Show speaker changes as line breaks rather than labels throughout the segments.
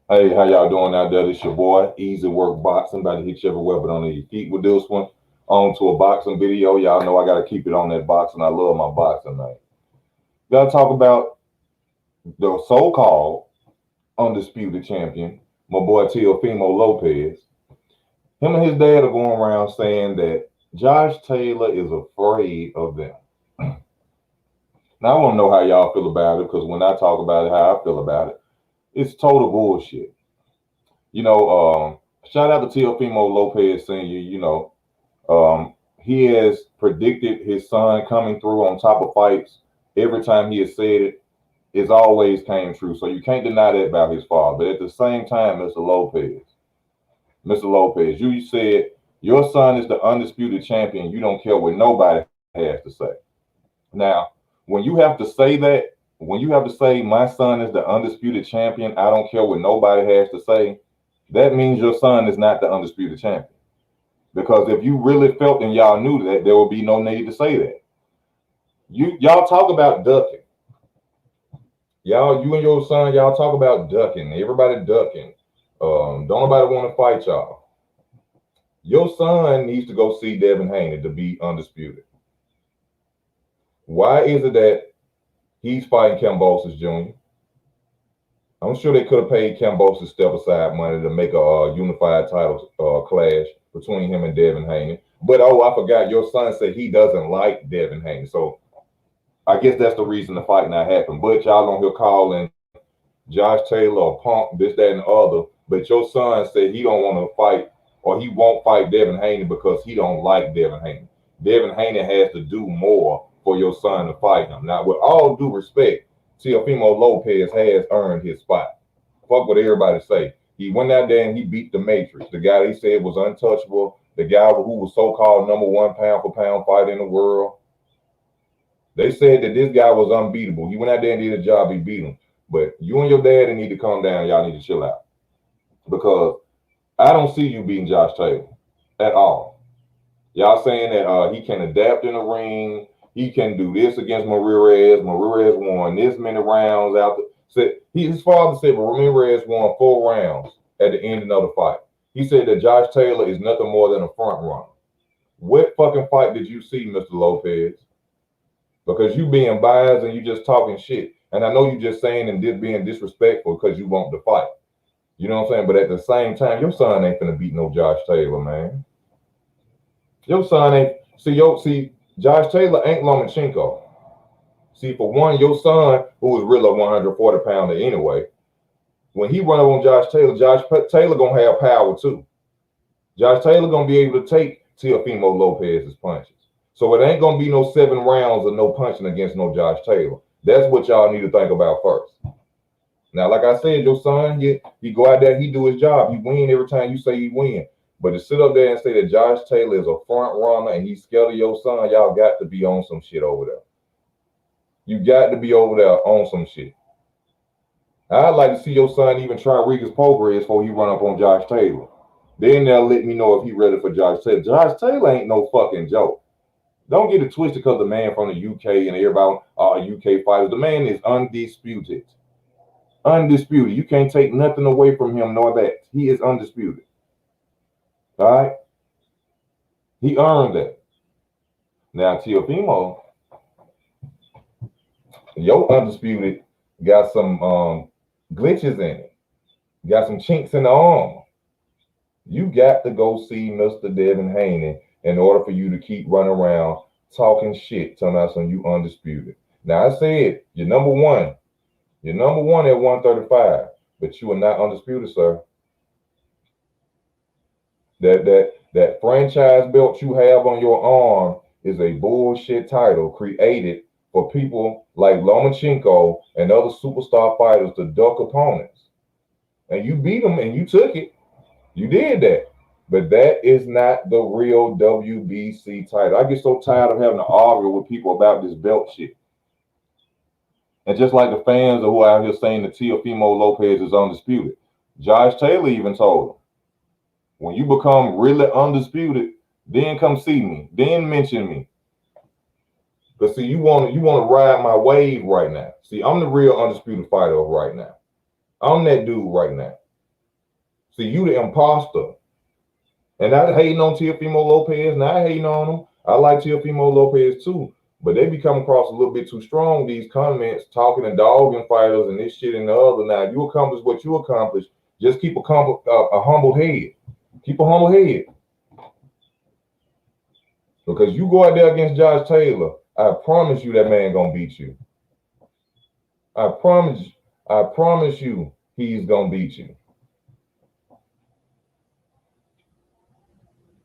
Hey, how y'all doing out there? This your boy, Easy Work Boxing. About to hit you everywhere but on your feet with this one. On to a boxing video. Y'all know I got to keep it on that boxing. I love my boxing, man. Got to talk about the so-called undisputed champion, my boy Teofimo Lopez. Him and his dad are going around saying that Josh Taylor is afraid of them. Now, I want to know how y'all feel about it because when I talk about it, how I feel about it, it's total bullshit. Shout out to Teofimo Lopez Sr., he has predicted his son coming through on top of fights. Every time he has said it, it's always came true. So you can't deny that about his father. But at the same time, Mr. Lopez, you said your son is the undisputed champion. You don't care what nobody has to say. Now, when you have to say that, when you have to say my son is the undisputed champion, I don't care what nobody has to say, that means your son is not the undisputed champion. Because if you really felt and y'all knew that, there would be no need to say that. Y'all talk about ducking. You and your son, y'all talk about ducking. Everybody ducking. Don't nobody want to fight y'all. Your son needs to go see Devin Haney to be undisputed. Why is it that he's fighting Kambosos Jr.? I'm sure they could have paid Kambosos step aside money to make a unified title clash between him and Devin Haney. But I forgot, your son said he doesn't like Devin Haney. So I guess that's the reason the fight not happened. But y'all on here calling Josh Taylor a punk, this, that, and the other. But your son said he don't want to fight or he won't fight Devin Haney because he don't like Devin Haney. Devin Haney has to do more for your son to fight him. Now, with all due respect, Teofimo Lopez has earned his spot. Fuck what everybody say. He went out there and he beat the Matrix, the guy they said was untouchable, the guy who was so-called number one pound for pound fighter in the world. They said that this guy was unbeatable. He went out there and did a job. He beat him. But you and your daddy need to calm down. Y'all need to chill out because I don't see you beating Josh Taylor at all. Y'all saying that he can adapt in the ring. He can do this against Ramirez. Ramirez won this many rounds out. His father said Ramirez won 4 rounds at the ending of the fight. He said that Josh Taylor is nothing more than a front runner. What fucking fight did you see, Mr. Lopez? Because you being biased and you just talking shit. And I know you just saying and being disrespectful because you want to fight. You know what I'm saying? But at the same time, your son ain't finna beat no Josh Taylor, man. Your son ain't see Josh Taylor ain't Lomachenko. See, for one, your son, who is really a 140 pounder anyway, when he run up on Josh Taylor gonna have power too. Josh Taylor gonna be able to take Teofimo Lopez's punches. So it ain't gonna be no 7 rounds of no punching against no Josh Taylor. That's what y'all need to think about first. Now, like I said, your son, he go out there, he do his job. He win every time you say he win. But to sit up there and say that Josh Taylor is a front runner and he's scared of your son, y'all got to be on some shit over there. You got to be over there on some shit. I'd like to see your son even try Regis Prograis before he run up on Josh Taylor. Then they'll let me know if he ready for Josh Taylor. Josh Taylor ain't no fucking joke. Don't get it twisted because the man from the UK and everybody are UK fighters. The man is undisputed. Undisputed. You can't take nothing away from him nor that. He is undisputed. All right? He earned that. Now, Teofimo, your undisputed got some glitches in it. Got some chinks in the armor. You got to go see Mr. Devin Haney in order for you to keep running around talking shit, telling us when you undisputed. Now, I said you're number one. You're number one at 135, but you are not undisputed, sir. That franchise belt you have on your arm is a bullshit title created for people like Lomachenko and other superstar fighters to duck opponents. And you beat them and you took it. You did that. But that is not the real WBC title. I get so tired of having to argue with people about this belt shit. And just like the fans who are out here saying that Teofimo Lopez is undisputed, Josh Taylor even told him, when you become really undisputed, then come see me, then mention me. But see, you want to ride my wave right now. See, I'm the real undisputed fighter right now. I'm that dude right now. See, you the imposter. And I hating on Teofimo Lopez, not hating on him. I like Teofimo Lopez too. But they be coming across a little bit too strong, these comments, talking and dogging fighters and this shit and the other. Now, you accomplish what you accomplish. Just keep a humble head. Keep a humble head. Because you go out there against Josh Taylor, I promise you that man gonna beat you. I promise you he's gonna beat you.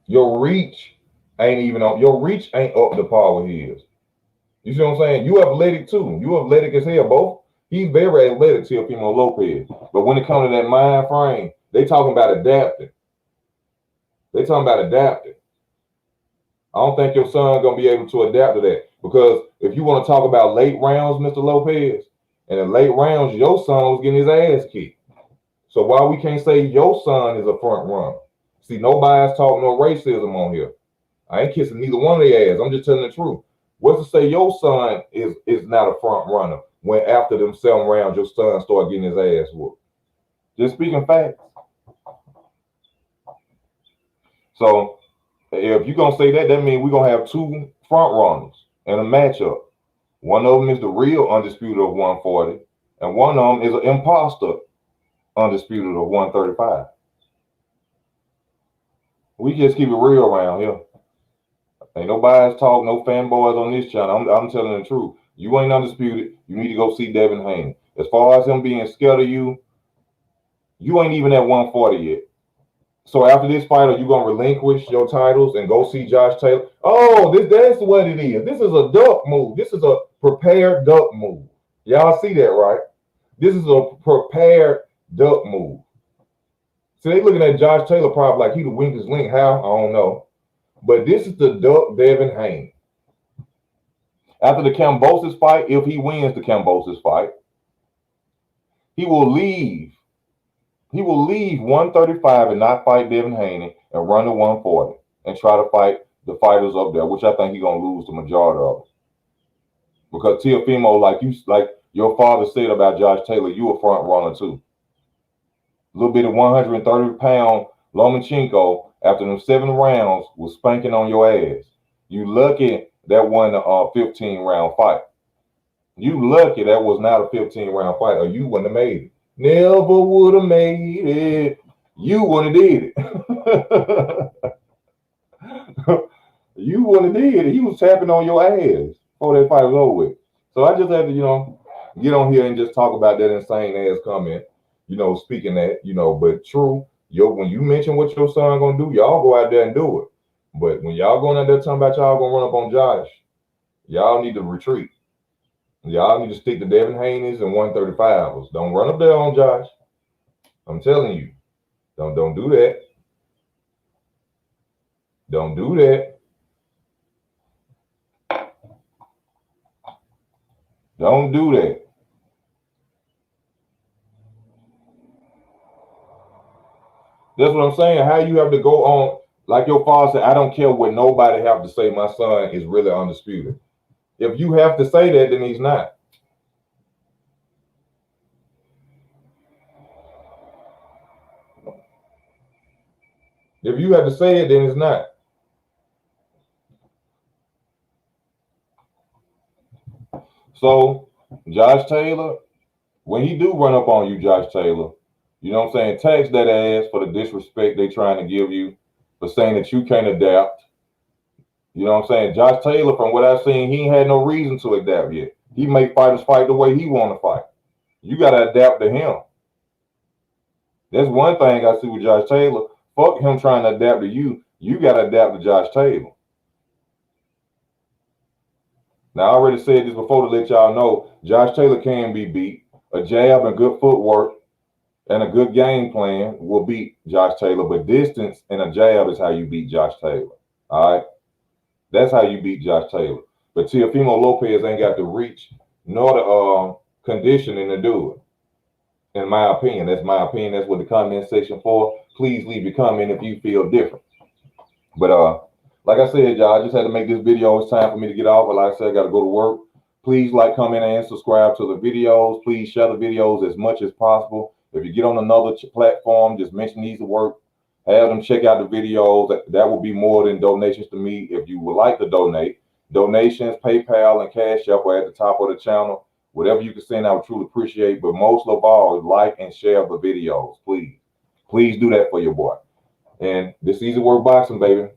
Your reach ain't up to par with his. You see what I'm saying? You athletic too. You athletic as hell, both. He's very athletic, Teofimo Lopez. But when it comes to that mind frame, they talking about adapting. They talking about adapting. I don't think your son gonna be able to adapt to that. Because if you want to talk about late rounds, Mr. Lopez, in the late rounds, your son was getting his ass kicked. So why we can't say your son is a front runner? See, nobody's talking no racism on here. I ain't kissing neither one of their ass. I'm just telling the truth. What's to say your son is not a front runner when after them 7 rounds your son start getting his ass whooped? Just speaking facts. So if you're gonna say that, that means we're gonna have 2 front runners in a matchup. One of them is the real undisputed of 140, and one of them is an imposter undisputed of 135. We just keep it real around here. Ain't nobody's talking, no fanboys on this channel. I'm telling the truth. You ain't undisputed. You need to go see Devin Haney. As far as him being scared of you, you ain't even at 140 yet. So after this fight, are you gonna relinquish your titles and go see Josh Taylor? Oh, that's what it is. This is a duck move. This is a prepared duck move. Y'all see that, right? This is a prepared duck move. So they looking at Josh Taylor probably like he the weakest link. How? I don't know. But this is the duck Devin Haney. After the Kambosos fight, if he wins the Kambosos fight, he will leave. He will leave 135 and not fight Devin Haney and run to 140 and try to fight the fighters up there, which I think he's gonna lose the majority of them. Because Teofimo, like your father said about Josh Taylor, you a front runner too. A little bit of 130-pound Lomachenko after them 7 rounds was spanking on your ass. You lucky that won a 15-round fight. You lucky that was not a 15-round fight, or you wouldn't have made it. Never would have made it. You wouldn't have did it. You wouldn't have did it. He was tapping on your ass before that fight was over with. So I just had to, get on here and just talk about that insane ass comment. Speaking that, but true, when you mention what your son gonna do, y'all go out there and do it. But when y'all going out there talking about y'all gonna run up on Josh, y'all need to retreat. Y'all need to stick to Devin Haney's and 135ers. Don't run up there on Josh. I'm telling you, don't do that. Don't do that. Don't do that. That's what I'm saying. How you have to go on, like your father said, I don't care what nobody have to say, my son is really undisputed. If you have to say that, then he's not. If you have to say it, then it's not. So, Josh Taylor, when he do run up on you, Josh Taylor, you know what I'm saying, tax that ass for the disrespect they trying to give you, for saying that you can't adapt. You know what I'm saying? Josh Taylor, from what I've seen, he ain't had no reason to adapt yet. He make fighters fight the way he want to fight. You got to adapt to him. That's one thing I see with Josh Taylor. Fuck him trying to adapt to you. You got to adapt to Josh Taylor. Now, I already said this before to let y'all know, Josh Taylor can be beat. A jab and good footwork and a good game plan will beat Josh Taylor, but distance and a jab is how you beat Josh Taylor. All right? That's how you beat Josh Taylor. But Teofimo Lopez ain't got the reach nor the conditioning to do it. In my opinion. That's my opinion. That's what the comment section for. Please leave your comment if you feel different. But like I said, y'all, I just had to make this video. It's time for me to get off. But like I said, I got to go to work. Please like, comment, and subscribe to the videos. Please share the videos as much as possible. If you get on another platform, just mention Easy Work. Have them check out the videos. That will be more than donations to me. If you would like to donate, donations, PayPal, and Cash App are at the top of the channel. Whatever you can send, I would truly appreciate. But most of all, like and share the videos, please. Please do that for your boy. And this Easy Work Boxing, baby.